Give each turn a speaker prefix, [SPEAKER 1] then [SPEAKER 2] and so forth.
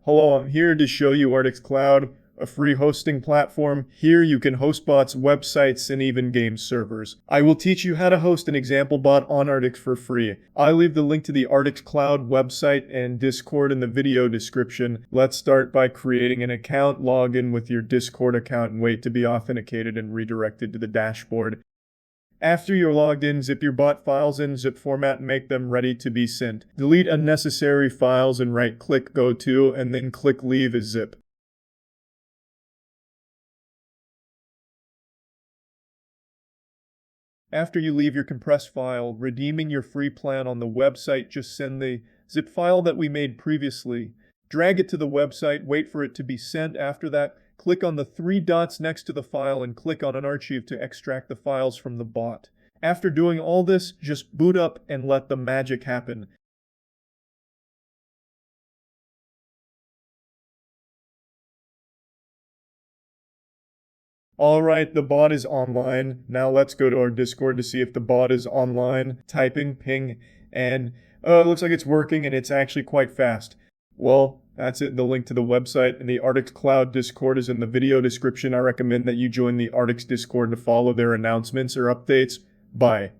[SPEAKER 1] Hello, I'm here to show you artix.cloud, a free hosting platform. Here you can host bots, websites, and even game servers. I will teach you how to host an example bot on Artix for free. I leave the link to the artix.cloud website and Discord in the video description. Let's start by creating an account, log in with your Discord account, and wait to be authenticated and redirected to the dashboard. After you're logged in, zip your bot files in zip format and make them ready to be sent. Delete unnecessary files and right-click Go To, and then click Leave as zip. After you leave your compressed file, redeeming your free plan on the website, just send the zip file that we made previously. Drag it to the website, wait for it to be sent. After that, click on the three dots next to the file and click on an archive to extract the files from the bot. After doing all this, just boot up and let the magic happen. Alright, the bot is online. Now let's go to our Discord to see if the bot is online. Typing ping and it looks like it's working and it's actually quite fast. Well, that's it. The link to the website and the artix.cloud Discord is in the video description. I recommend that you join the Artix Discord to follow their announcements or updates. Bye.